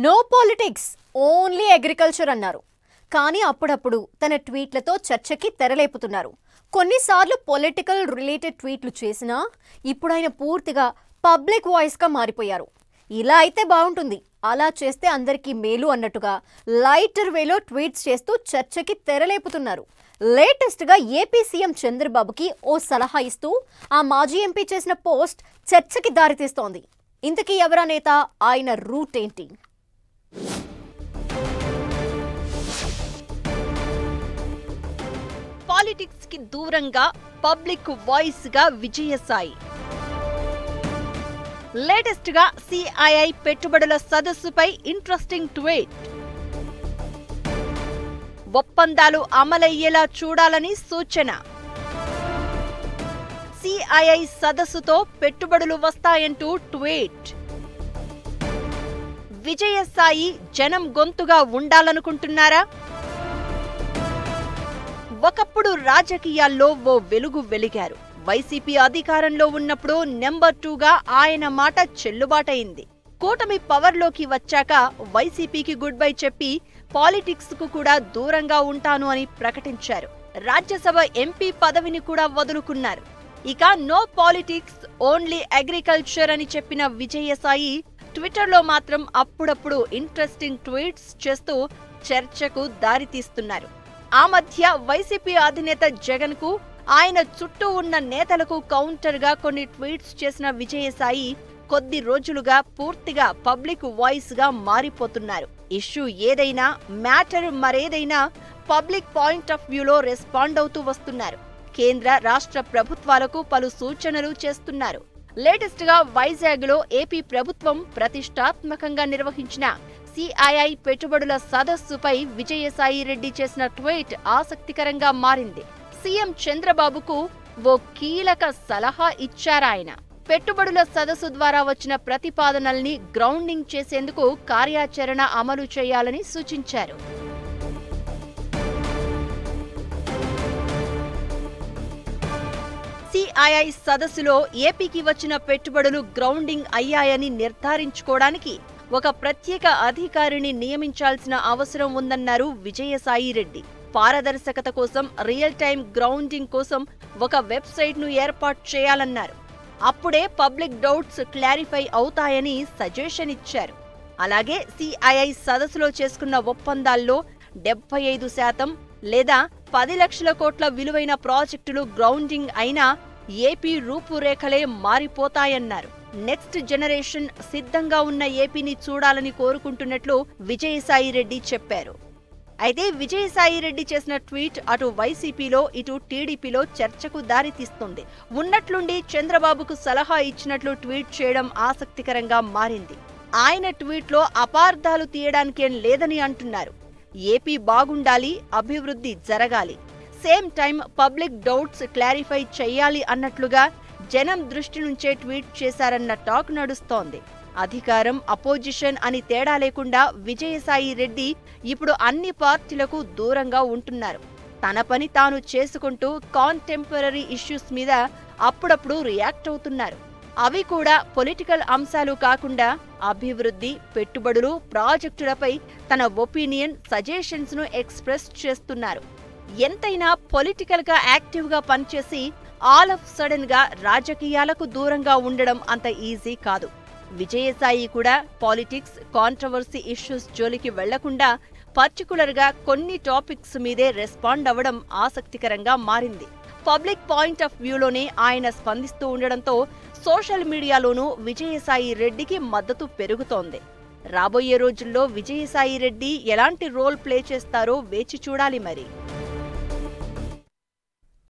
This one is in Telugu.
నో పాలిటిక్స్ ఓన్లీ అగ్రికల్చర్ అన్నారు. కానీ అప్పుడప్పుడు తన ట్వీట్లతో చర్చకి తెరలేపుతున్నారు. కొన్నిసార్లు పొలిటికల్ రిలేటెడ్ ట్వీట్లు చేసినా ఇప్పుడు ఆయన పూర్తిగా పబ్లిక్ వాయిస్గా మారిపోయారు. ఇలా అయితే బాగుంటుంది, అలా చేస్తే అందరికీ మేలు అన్నట్టుగా లైటర్ వేలో ట్వీట్స్ చేస్తూ చర్చకి తెరలేపుతున్నారు. లేటెస్ట్గా ఏపీ సీఎం చంద్రబాబుకి ఓ సలహా ఇస్తూ ఆ మాజీ ఎంపీ చేసిన పోస్ట్ చర్చకి దారితీస్తోంది. ఇంతకీ ఎవరా నేత, ఆయన రూట్ ఏంటి? పాలిటిక్స్ కి దూరంగా పబ్లిక్ వాయిస్ గా విజయసాయి. లేటెస్ట్ గా సిఐఐ పెట్టుబడుల సదస్సుపై ఇంట్రెస్టింగ్ ట్వీట్. ఒప్పందాలు అమలయ్యేలా చూడాలని సూచన. సిఐఐ సదస్సుతో పెట్టుబడులు వస్తాయంటూ ట్వీట్. విజయసాయి జనం గొంతుగా ఉండాలనుకుంటున్నారా? ఒకప్పుడు రాజకీయాల్లో ఓ వెలుగు వెలిగారు. వైసీపీ అధికారంలో ఉన్నప్పుడు నెంబర్ 2గా ఆయన మాట చెల్లుబాటైంది. కూటమి పవర్లోకి వచ్చాక వైసీపీకి గుడ్ బై చెప్పి పాలిటిక్స్ కు కూడా దూరంగా ఉంటాను అని ప్రకటించారు. రాజ్యసభ ఎంపీ పదవిని కూడా వదులుకున్నారు. ఇక నో పాలిటిక్స్ ఓన్లీ అగ్రికల్చర్ అని చెప్పిన విజయసాయి ట్విట్టర్లో మాత్రం అప్పుడప్పుడు ఇంట్రెస్టింగ్ ట్వీట్స్ చేస్తూ చర్చకు దారితీస్తున్నారు. ఆ మధ్య వైసీపీ అధినేత జగన్ కు ఆయన చుట్టూ ఉన్న నేతలకు కౌంటర్ గా కొన్ని ట్వీట్స్ చేసిన విజయసాయి కొద్ది రోజులుగా పూర్తిగా పబ్లిక్ వాయిస్ గా మారిపోతున్నారు. ఇష్యూ ఏదైనా, మ్యాటర్ మరేదైనా పబ్లిక్ పాయింట్ ఆఫ్ వ్యూలో రెస్పాండ్ అవుతూ వస్తున్నారు. కేంద్ర రాష్ట్ర ప్రభుత్వాలకు పలు సూచనలు చేస్తున్నారు. లేటెస్ట్ గా వైజాగ్ లో ఏపీ ప్రభుత్వం ప్రతిష్టాత్మకంగా నిర్వహించిన సిఐఐ పెట్టుబడుల సదస్సుపై విజయసాయి రెడ్డి చేసిన ట్వీట్ ఆసక్తికరంగా మారింది. సీఎం చంద్రబాబుకు ఓ కీలక సలహా ఇచ్చారాయన. పెట్టుబడుల సదస్సు ద్వారా వచ్చిన ప్రతిపాదనల్ని గ్రౌండింగ్ చేసేందుకు కార్యాచరణ అమలు చేయాలని సూచించారు. సిఐఐ సదస్సులో ఏపీకి వచ్చిన పెట్టుబడులు గ్రౌండింగ్ అయ్యాయని నిర్ధారించుకోవడానికి ఒక ప్రత్యేక అధికారిని నియమించాల్సిన అవసరం ఉందన్నారు విజయసాయి రెడ్డి. పారదర్శకత కోసం, రియల్ టైం గ్రౌండింగ్ కోసం ఒక వెబ్సైట్ ను ఏర్పాటు చేయాలన్నారు. అప్పుడే పబ్లిక్ డౌట్స్ క్లారిఫై అవుతాయని సజెషన్ ఇచ్చారు. అలాగే సిఐఐ సదస్సులో చేసుకున్న ఒప్పందాల్లో 75% లేదా 10 లక్షల కోట్ల విలువైన ప్రాజెక్టులు గ్రౌండింగ్ అయినా ఏపీ రూపురేఖలే మారిపోతాయన్నారు. నెక్స్ట్ జనరేషన్ సిద్ధంగా ఉన్న ఏపీని చూడాలని కోరుకుంటున్నట్లు విజయసాయి రెడ్డి చెప్పారు. అయితే విజయసాయి రెడ్డి చేసిన ట్వీట్ అటు వైసీపీలో ఇటు టీడీపీలో చర్చకు దారితీస్తుంది. ఉన్నట్లుండి చంద్రబాబుకు సలహా ఇచ్చినట్లు ట్వీట్ చేయడం ఆసక్తికరంగా మారింది. ఆయన ట్వీట్లో అపార్థాలు తీయడానికేం లేదని అంటున్నారు. ఏపీ బాగుండాలి, అభివృద్ధి జరగాలి, same time public doubts clarify చెయ్యాలి అన్నట్లుగా జనం దృష్టి నుంచే ట్వీట్ చేశారన్న టాక్ నడుస్తోంది. అధికారం, అపోజిషన్ అని తేడా లేకుండా విజయసాయి రెడ్డి ఇప్పుడు అన్ని పార్టీలకు దూరంగా ఉంటున్నారు. తన పని తాను చేసుకుంటూ కాంటెంపరరీ ఇష్యూస్ మీద అప్పుడప్పుడు రియాక్ట్ అవుతున్నారు. అవి కూడా పొలిటికల్ అంశాలు కాకుండా అభివృద్ధి, పెట్టుబడులు, ప్రాజెక్టులపై తన ఒపీనియన్, సజెషన్స్ ను ఎక్స్ప్రెస్ చేస్తున్నారు. ఎంతైనా పొలిటికల్ గా యాక్టివ్ గా పనిచేసి ఆల్ ఆఫ్ సడన్ గా రాజకీయాలకు దూరంగా ఉండడం అంత ఈజీ కాదు. విజయసాయి కూడా పాలిటిక్స్, కాంట్రవర్సీ ఇష్యూస్ జోలికి వెళ్లకుండా పర్టికులర్ గా కొన్ని టాపిక్స్ మీదే రెస్పాండ్ అవ్వడం ఆసక్తికరంగా మారింది. పబ్లిక్ పాయింట్ ఆఫ్ వ్యూలోనే ఆయన స్పందిస్తూ ఉండడంతో సోషల్ మీడియాలోనూ విజయసాయి రెడ్డికి మద్దతు పెరుగుతోంది. రాబోయే రోజుల్లో విజయసాయి రెడ్డి ఎలాంటి రోల్ ప్లే చేస్తారో వేచి చూడాలి మరి.